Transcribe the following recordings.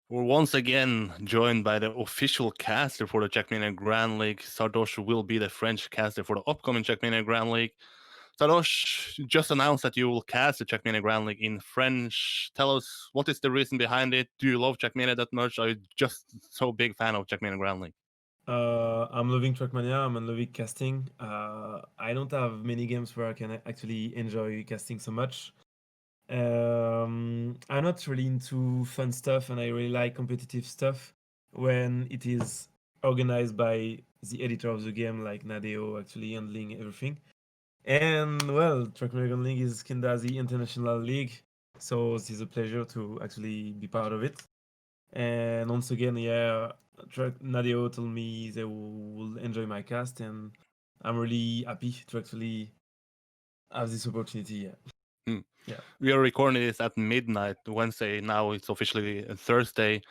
We're once again joined by the official caster for the Trackmania Grand League. Sardoche will be the French caster for the upcoming Trackmania Grand League. Sardoche just announced that you will cast the Trackmania Grand League in French. Tell us, what is the reason behind it? Do you love Trackmania that much? Are you just so big fan of Trackmania Grand League? I'm loving Trackmania. I'm loving casting. I don't have many games where I can actually enjoy casting so much. I'm not really into fun stuff, and I really like competitive stuff when it is organized by the editor of the game, like Nadeo, actually handling everything. And well, Trackmania Grand League is kinda the international league, so it is a pleasure to actually be part of it. And once again, yeah, Nadeo told me they will enjoy my cast, and I'm really happy to actually have this opportunity. Yeah, Hmm. yeah, We are recording this at midnight Wednesday. Now it's officially Thursday.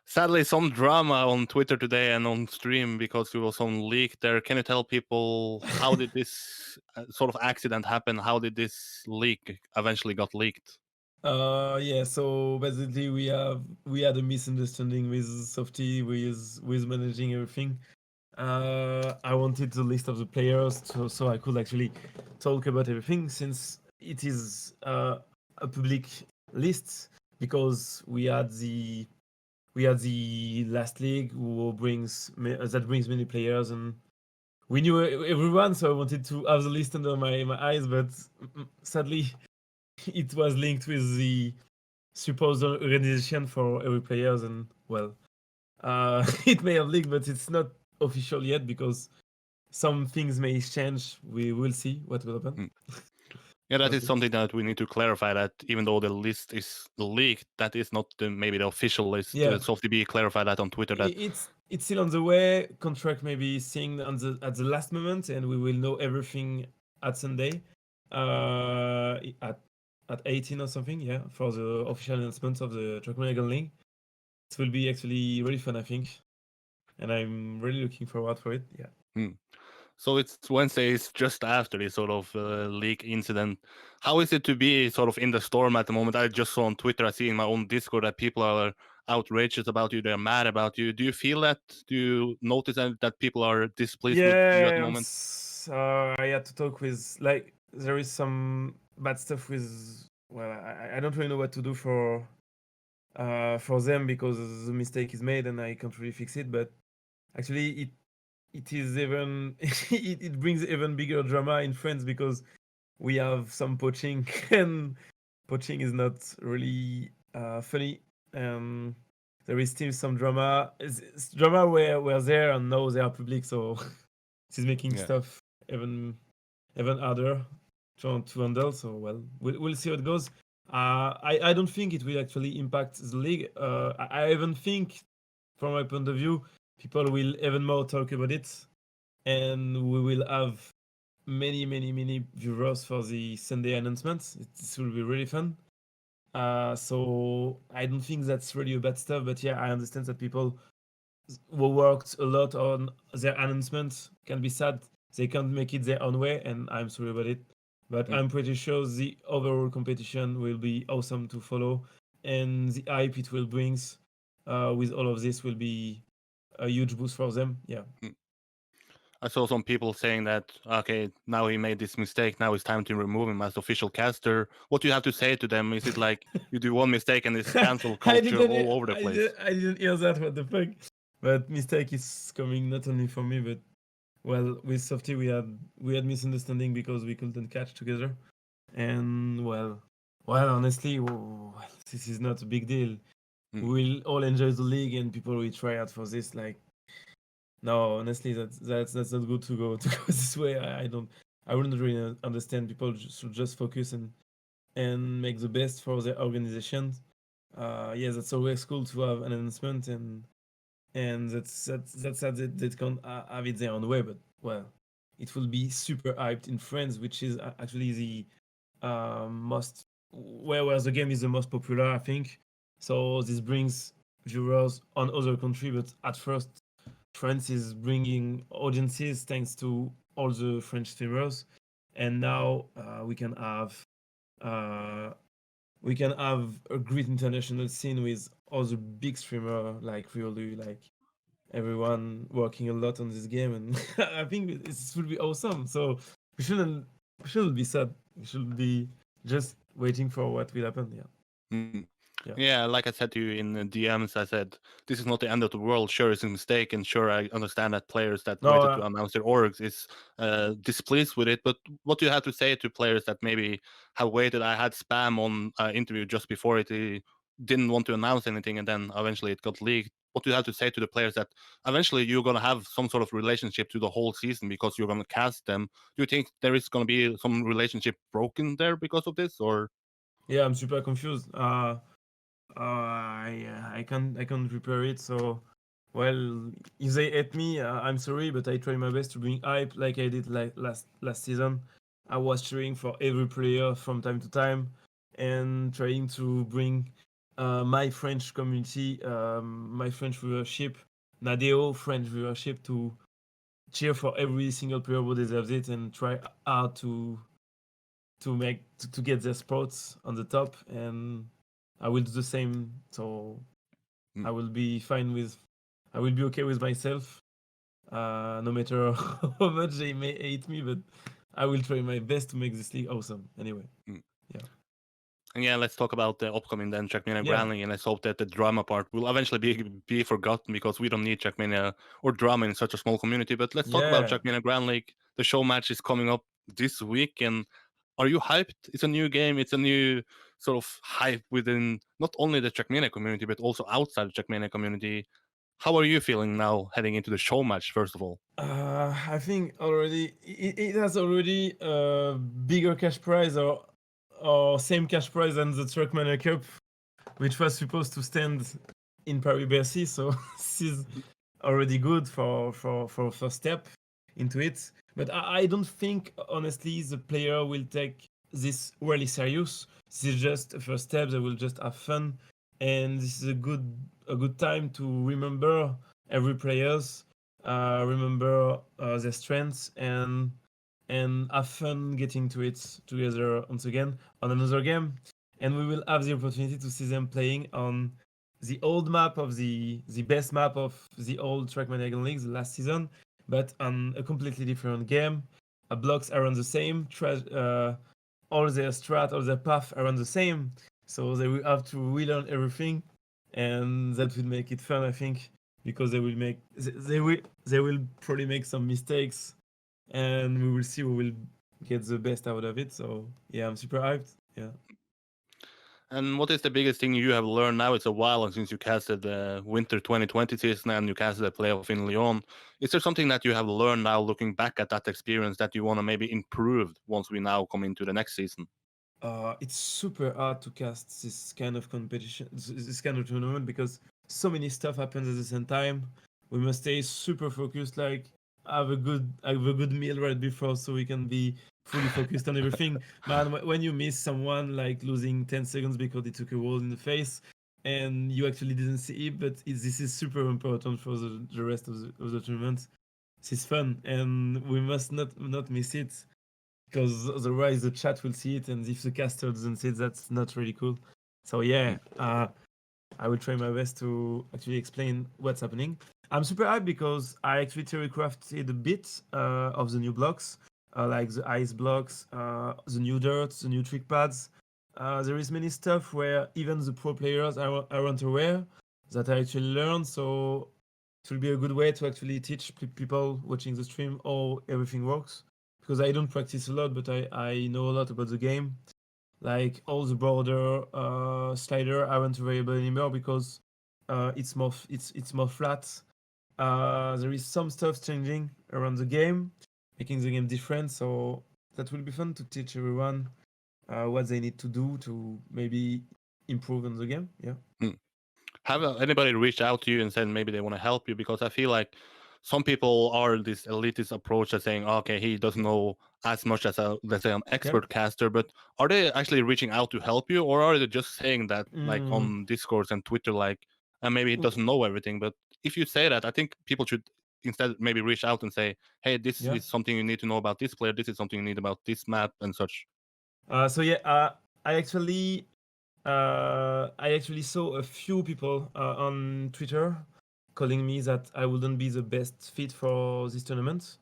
Sadly, some drama on Twitter today and on stream because there was some leak there. Can you tell people how did this sort of accident happen? How did this leak eventually got leaked? yeah. So basically, we had a misunderstanding with Softy with managing everything. I wanted the list of the players so I could actually talk about everything since it is a public list because we had the last league who that brings many players, and we knew everyone, so I wanted to have the list under my eyes, but sadly it was linked with the supposed organization for every players, and well, it may have leaked, but it's not official yet because some things may change. We will see what will happen. Hmm. Yeah, that is That's it. something that we need to clarify. That even though the list is leaked, that is not maybe the official list. Yeah, SoftDB clarified that on Twitter. That it's still on the way. Contract may be seeing at the last moment, and we will know everything at Sunday, at 18 or something. Yeah, for the official announcement of the Trackmania Grand League. It will be actually really fun, I think, and I'm really looking forward for it. Yeah. hmm. So it's Wednesday. It's just after this sort of leak incident. How is it to be sort of in the storm at the moment? I just saw on Twitter, I see in my own Discord that people are outrageous about you. They're mad about you. Do you feel that? Do you notice that people are displeased with you at the Yeah, moment? I had to talk with like there is some bad stuff with. Well, I don't really know what to do for them because the mistake is made and I can't really fix it. But actually, it is even it brings even bigger drama in France because we have some poaching and poaching is not really funny. Um, there is still some drama. It's drama where there and now they are public, so this is making Yeah. stuff even even harder to handle. So well, we'll see how it goes. I don't think it will actually impact the league. I even think, from my point of view, people will even more talk about it, and we will have many viewers for the Sunday announcements. This will be really fun. So I don't think that's really a bad stuff, but yeah, I understand that people who worked a lot on their announcements can be sad they can't make it their own way, and I'm sorry about it. But Mm. I'm pretty sure the overall competition will be awesome to follow, and the hype it will brings with all of this will be a huge boost for them. Yeah. Mm. I saw some people saying that okay, now he made this mistake. Now it's time to remove him as official caster. What do you have to say to them? Is it like you do one mistake and it's cancel culture all over the place? I didn't hear that. What the fuck? But mistake is coming not only from me, but well, with Softy we had misunderstanding because we couldn't catch together, and well, honestly, this is not a big deal. Mm. We'll all enjoy the league, and people will try out for this. Like, no, honestly, that's not good to go to go this way. I don't. I wouldn't really understand. People should just focus and make the best for their organizations. Yeah, that's always cool to have an announcement, and that's how they can have it their own way. But well, it will be super hyped in France, which is actually the most where the game is the most popular, I think. So this brings viewers on other country, but at first France is bringing audiences thanks to all the French streamers, and now we can have uh, we can have a great international scene with other big streamer like Riolu, like everyone working a lot on this game, and I think this will be awesome. So we shouldn't be sad. We should be just waiting for what will happen. Yeah. Yeah. Yeah, like I said to you in the DMs, I said this is not the end of the world. Sure, it's a mistake, and sure, I understand that players that No, waited to announce their orgs is displeased with it. But what do you have to say to players that maybe have waited? I had spam on interview just before it. He didn't want to announce anything, and then eventually it got leaked. What do you have to say to the players that eventually you're gonna have some sort of relationship to the whole season because you're gonna cast them? Do you think there is gonna be some relationship broken there because of this, or? yeah, I'm super confused. I can't repair it. So, well, if they hate me, I'm sorry, but I try my best to bring hype like I did like last season. I was cheering for every player from time to time, and trying to bring my French community, my French viewership, Nadeo French viewership, to cheer for every single player who deserves it, and try hard to get their spots on the top, and I will do the same. So I will be fine with, I will be okay with myself, no matter how much they may hate me, but I will try my best to make this league awesome. Anyway, yeah. And yeah, let's talk about the upcoming then Trackmania Yeah. Grand League, and let's hope that the drama part will eventually be forgotten because we don't need Trackmania or drama in such a small community. But let's talk about Yeah. Trackmania Grand League. The show match is coming up this week, and are you hyped? It's a new game. It's a new sort of hype within not only the Trackmania community but also outside the Trackmania community. How are you feeling now heading into the show match? First of all, I think already it has already a bigger cash prize, or same cash prize than the Trackmania Cup, which was supposed to stand in Paris-Bercy. So this is already good for first step into it. But I don't think honestly the player will take this really serious. This is just a first step. They will just have fun, and this is a good time to remember every players, remember their strengths, and have fun getting to it together once again on another game. And we will have the opportunity to see them playing on the old map of the best map of the old Trackmania Grand League last season, but on a completely different game. Blocks around the same, all their strat, all their path around the same. So they will have to relearn everything, and that will make it fun, I think, because they will probably make some mistakes, and we will see who will get the best out of it. So yeah, I'm super hyped. Yeah. and what is the biggest thing you have learned now? It's a while since you casted the Winter 2020 season and you casted the playoff in Lyon. Is there something that you have learned now, looking back at that experience, that you want to maybe improve once we now come into the next season? It's super hard to cast this kind of competition, this kind of tournament, because so many stuff happens at the same time. We must stay super focused, like have a good meal right before, so we can be fully focused on everything. Man, when you miss someone, like losing 10 seconds because they took a wall in the face, and you actually didn't see it, but this is super important for the rest of the tournament. This is fun, and we must not miss it, because otherwise the chat will see it, and if the caster doesn't see it, that's not really cool. So yeah, I will try my best to actually explain what's happening. I'm super hyped because I actually theorycrafted a bit of the new blocks, like the ice blocks, the new dirt, the new trick pads. There is many stuff where even the pro players aren't aware, that I actually learned. So it will be a good way to actually teach people watching the stream how everything works, because I don't practice a lot, but I know a lot about the game. Like all the border slider aren't available anymore because it's more flat. There is some stuff changing around the game, making the game different. So that will be fun to teach everyone what they need to do to maybe improve on the game. Yeah. Have anybody reached out to you and said maybe they want to help you? Because I feel like some people are this elitist approach of saying, okay, he doesn't know as much as let's say an expert caster, but are they actually reaching out to help you, or are they just saying that like on Discord and Twitter, like, and maybe he doesn't know everything? But if you say that, I think people should instead maybe reach out and say, hey, this is something you need to know about this player, this is something you need about this map and such. So yeah, I actually I actually saw a few people on Twitter calling me that I wouldn't be the best fit for this tournament,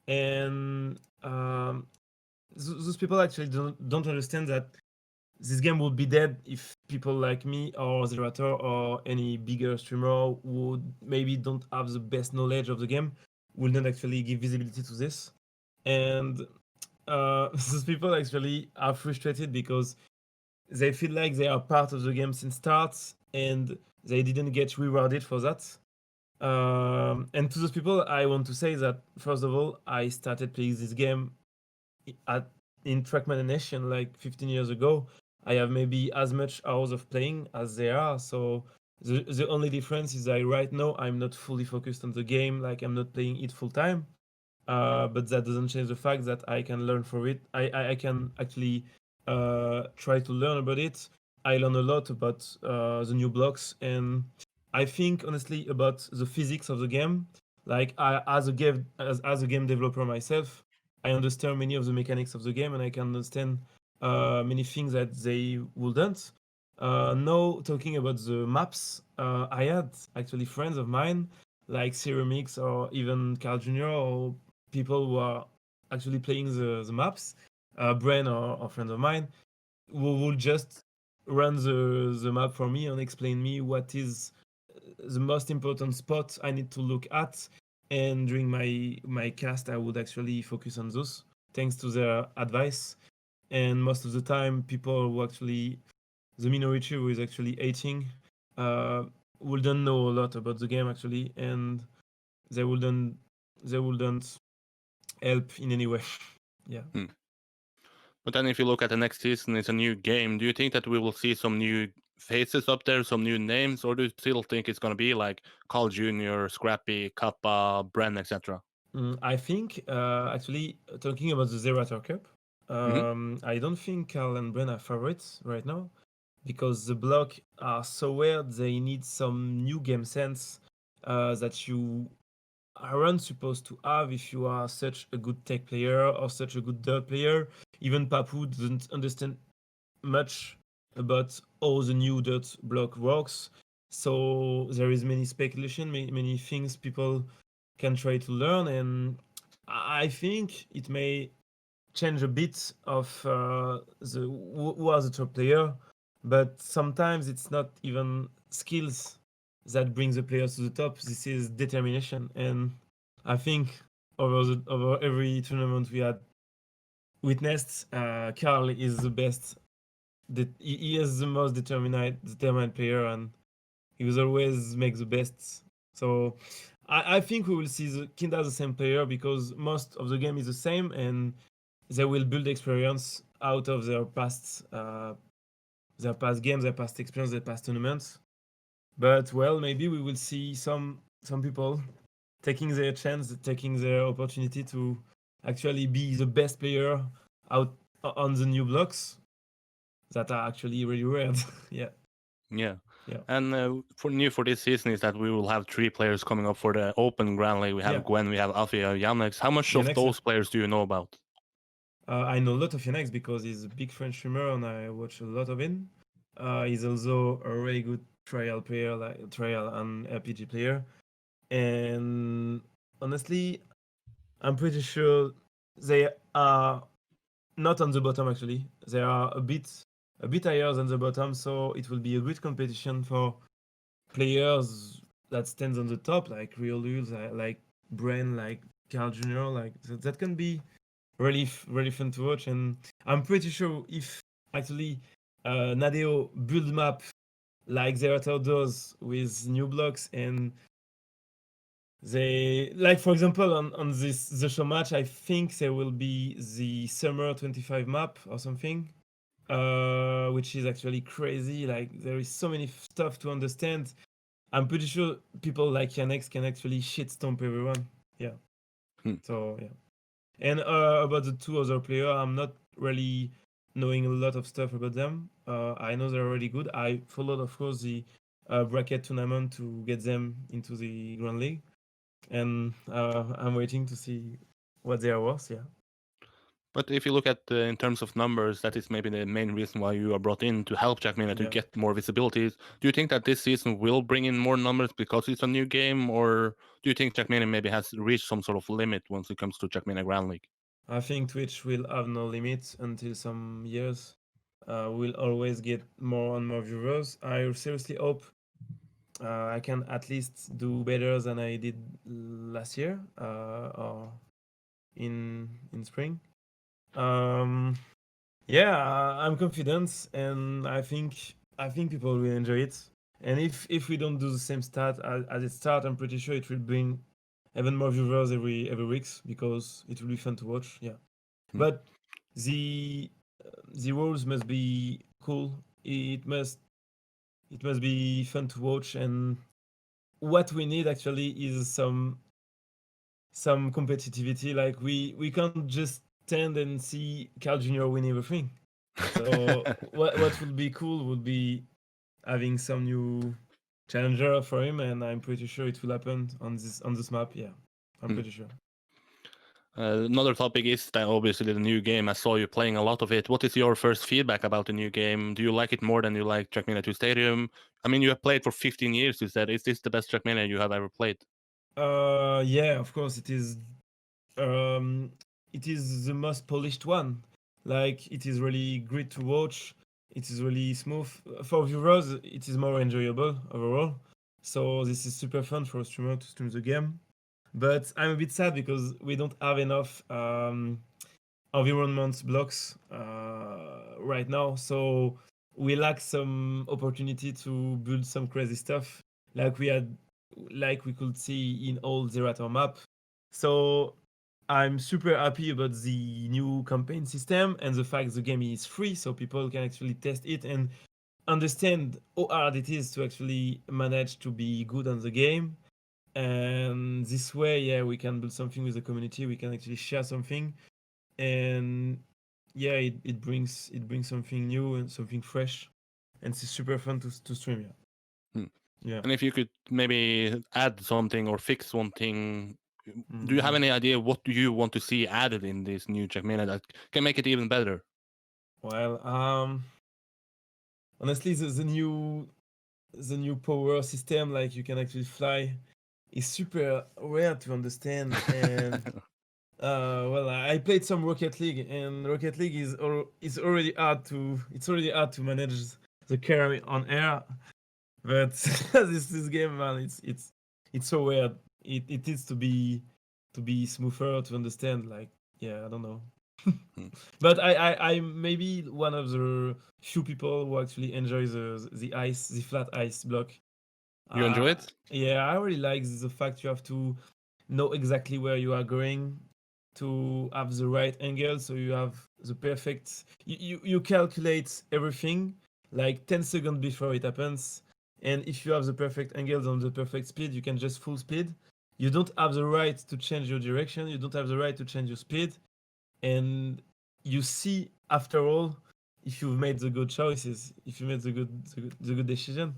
and those people actually don't understand that this game would be dead if people like me or Zerator or any bigger streamer would maybe don't have the best knowledge of the game will not actually give visibility to this, and those people actually are frustrated because they feel like they are part of the game since start and they didn't get rewarded for that. And to those people, I want to say that first of all, I started playing this game at in Trackmania Nation like 15 years ago. I have maybe as much hours of playing as they are. So the only difference is that right now I'm not fully focused on the game, like I'm not playing it full time. But that doesn't change the fact that I can learn from it. I can actually try to learn about it. I learn a lot about the new blocks, and I think honestly about the physics of the game. Like as a game developer myself, I understand many of the mechanics of the game, and I can understand many things that they wouldn't. Now talking about the maps, I had actually friends of mine like Ceramics or even Carl Jr. or people who are actually playing the maps, Bren or friends of mine, who will just run the map for me and explain me what is the most important spot I need to look at. And during my cast, I would actually focus on those, thanks to their advice. And most of the time, people who actually, the minority who is actually hating, uh, wouldn't know a lot about the game actually, and they wouldn't they wouldn't help in any way. Yeah. Hmm. But then if you look at the next season, it's a new game. Do you think that we will see some new faces up there, some new names, or do you still think it's going to be like Carl Jr., Scrappy, Kappa, Bren, etc.? I think actually talking about the ZrT Cup, Mm-hmm. I don't think Carl and Bren are favorites right now because the block are so weird. They need some new game sense that you aren't supposed to have if you are such a good tech player or such a good dirt player. Even Papu doesn't understand much about how the new dot block works. So there is many speculation, many things people can try to learn, and I think it may change a bit of the who are the top player, but sometimes it's not even skills that bring the players to the top. This is determination, and I think over every tournament we had witnessed, Carl is the best he is the most determined player, and he will always make the best. So I think we will see the Kinda the same player because most of the game is the same, and they will build experience out of their past games, their past experience, their past tournaments. But well, maybe we will see some people taking their chance, taking their opportunity to actually be the best player out on the new blocks that are actually really weird. Yeah. Yeah. Yeah. And for this season is that we will have 3 players coming up for the Open Grand League. We have Yeah. Gwen, we have Alfie, Yannex. How much of Yannex, those players do you know about? I know a lot of Yannex because he's a big French streamer and I watch a lot of him. He's also a really good trial player, like trial and RPG player. And honestly, I'm pretty sure they are not on the bottom actually. They are a bit higher than the bottom, so it will be a good competition for players that stands on the top, like Real Lulz, like Bren, like Carl Jr. Like that can be really fun to watch. And I'm pretty sure if actually Nadeo build map like ZrT does with new blocks, and they like for example on this the show match, I think there will be the summer 25 map or something, which is actually crazy. Like there is so many stuff to understand. I'm pretty sure people like Yannex can actually shit stomp everyone. Yeah. Hmm. So yeah. And about the two other players, I'm not really knowing a lot of stuff about them. I know they're really good. I followed, of course, the bracket tournament to get them into the Grand League, and I'm waiting to see what they are worth. Yeah. But if you look at in terms of numbers, that is maybe the main reason why you are brought in to help Jackmania to Yeah. get more visibilities. Do you think that this season will bring in more numbers because it's a new game, or do you think Jackmania maybe has reached some sort of limit once it comes to Jackmania Grand League? I think Twitch will have no limit until some years. We'll always get more and more viewers. I seriously hope I can at least do better than I did last year or in spring. Yeah, I'm confident, and I think people will enjoy it. And if we don't do the same start as it start, I'm pretty sure it will bring even more viewers every weeks because it will be fun to watch. Yeah, but the the rules must be cool. It must be fun to watch, and what we need actually is some competitivity. Like we can't just stand and see Carl Jr. win everything. So what would be cool would be having some new challenger for him, and I'm pretty sure it will happen on this map. Yeah, I'm pretty sure. Another topic is that obviously the new game. I saw you playing a lot of it. What is your first feedback about the new game? Do you like it more than you like Trackmania 2 Stadium? I mean, you have played for 15 years, you said. Is this the best Trackmania you have ever played? Yeah, of course it is. It is the most polished one. Like it is really great to watch. It is really smooth for viewers. It is more enjoyable overall. So this is super fun for a streamer to stream the game. But I'm a bit sad because we don't have enough environment blocks right now. So we lack some opportunity to build some crazy stuff like we could see in all ZrT map. So I'm super happy about the new campaign system and the fact the game is free, so people can actually test it and understand how hard it is to actually manage to be good on the game. And this way, yeah, we can build something with the community. We can actually share something, and yeah, it brings something new and something fresh, and it's super fun to stream. Yeah. Hmm. Yeah. And if you could maybe add something or fix one thing, do you have Mm. any idea what do you want to see added in this new Jackmania that can make it even better? Well, honestly, the new power system, like you can actually fly, is super rare to understand. And well, I played some Rocket League, and Rocket League is already hard to manage the carry on air. But this game, man, it's so weird. It needs to be smoother to understand. Like, yeah, I don't know. But I'm maybe one of the few people who actually enjoy the flat ice block. You enjoy it? Yeah, I really like the fact you have to know exactly where you are going to have the right angle, so you have the perfect. You calculate everything like 10 seconds before it happens, and if you have the perfect angles on the perfect speed, you can just full speed. You don't have the right to change your direction. You don't have the right to change your speed, and you see after all if you've made the good choices, if you made the good decision.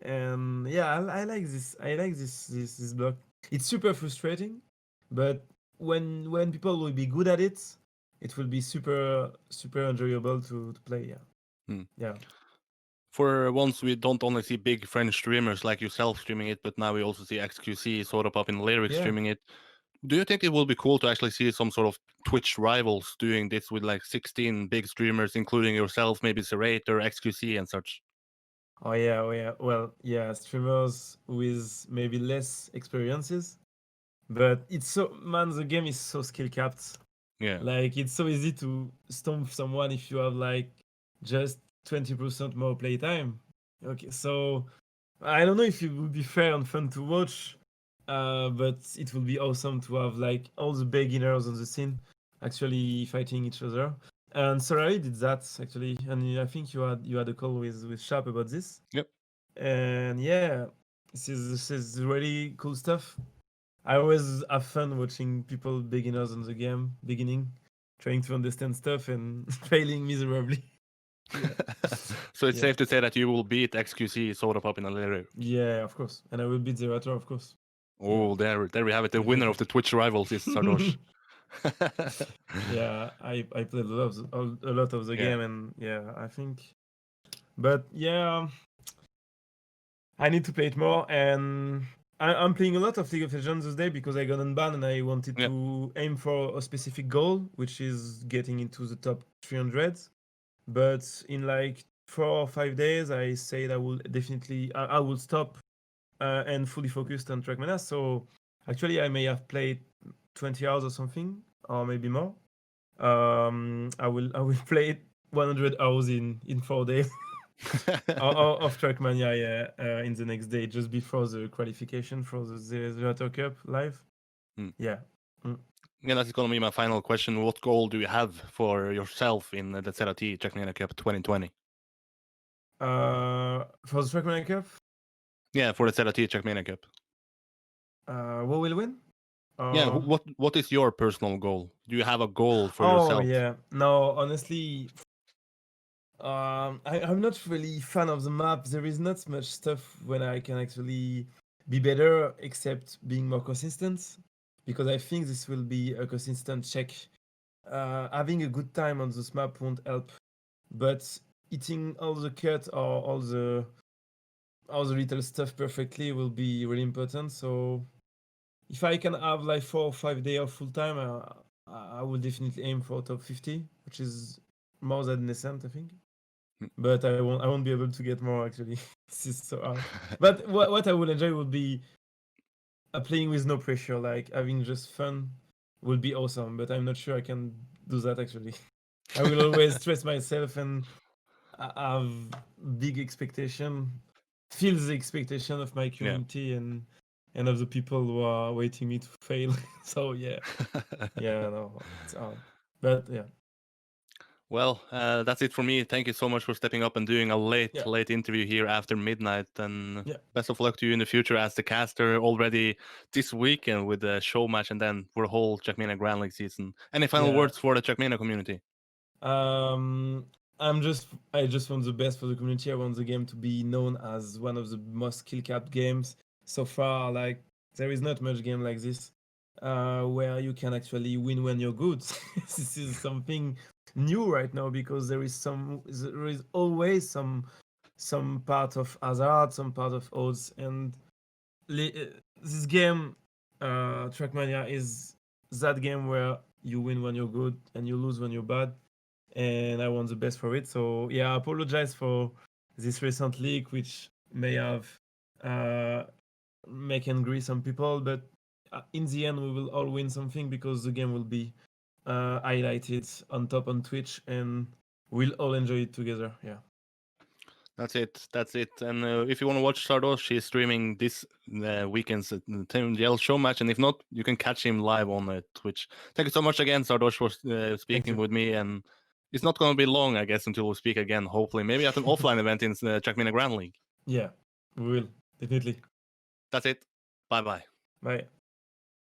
And yeah, I like this. I like this block. It's super frustrating, but when people will be good at it, it will be super enjoyable to play. Yeah, Hmm. yeah, For once, we don't only see big French streamers like yourself streaming it, but now we also see XQC, sort of up in Lyric yeah. streaming it. Do you think it will be cool to actually see some sort of Twitch rivals doing this with like 16 big streamers, including yourself, maybe ZrT or XQC and such? Oh yeah, oh yeah. Well, yeah, streamers with maybe less experiences, but it's so man. The game is so skill capped. Yeah. Like it's so easy to stomp someone if you have like just 20% more playtime. Okay, so I don't know if it would be fair and fun to watch, but it would be awesome to have like all the beginners on the scene actually fighting each other. And Sorari did that actually, and I think you had a call with Sharp about this. Yep. And yeah, this is really cool stuff. I always have fun watching people beginners on the game beginning, trying to understand stuff and failing miserably. Yeah. So it's Yeah. safe to say that you will beat XQC sort of up in a Lyric. Yeah, of course. And I will beat ZrT, of course. Yeah. Oh, there we have it. The winner of the Twitch rivals is Sardoche. Yeah, I played a lot of the Yeah. game, and yeah, I think. But yeah, I need to play it more, and I'm playing a lot of League of Legends this day because I got unbanned and I wanted Yeah. to aim for a specific goal, which is getting into the top 300. But in like 4 or 5 days, I said I will definitely I will stop and fully focused on Trackmania. So actually, I may have played 20 hours or something, or maybe more. I will play 100 hours in 4 days of Trackmania, yeah, in the next day, just before the qualification for the ZrT Cup live. Yeah. Yeah, that's going to be my final question. What goal do you have for yourself in the ZrT Trackmania Cup 2020? For the Trackmania Cup, Yeah, for the ZrT Trackmania Cup. who will win? Yeah, what is your personal goal? Do you have a goal for Oh yourself? yeah, no, honestly, I'm not really fan of the map. There is not much stuff when I can actually be better, except being more consistent. Because I think this will be a consistent check. Having a good time on this map won't help, but hitting all the cut or all the little stuff perfectly will be really important. So if I can have like 4 or 5 days of full time, I will definitely aim for top 50, which is more than decent, I think. But I won't be able to get more actually. This is so hard. But what I would enjoy would be playing with no pressure, like having just fun would be awesome. But I'm not sure I can do that actually. I will always stress myself and have big expectation, feel the expectation of my community and of the people who are waiting me to fail. So yeah, no, it's hard. But yeah. Well, that's it for me. Thank you so much for stepping up and doing a late Yeah. interview here after midnight. And Yeah. best of luck to you in the future as the caster already this weekend with the show match and then for the whole Trackmania Grand League season. Any final Yeah. words for the Trackmania community? I just want the best for the community. I want the game to be known as one of the most skill capped games so far. Like there is not much game like this where you can actually win when you're good. This is something new right now because there is always some part of hazard, some part of odds, and this game, Trackmania, is that game where you win when you're good and you lose when you're bad, and I want the best for it. So yeah, I apologize for this recent leak, which may have make angry some people, but in the end, we will all win something because the game will be highlighted on top on Twitch, and we'll all enjoy it together. Yeah. That's it. And if you want to watch Sardoche, she's streaming this weekend's TMGL show match. And if not, you can catch him live on Twitch. Thank you so much again, Sardoche, for speaking with me. And it's not going to be long, I guess, until we speak again, hopefully. Maybe at an offline event in Trackmania Grand League. Yeah, we will. Definitely. That's it. Bye-bye. Bye.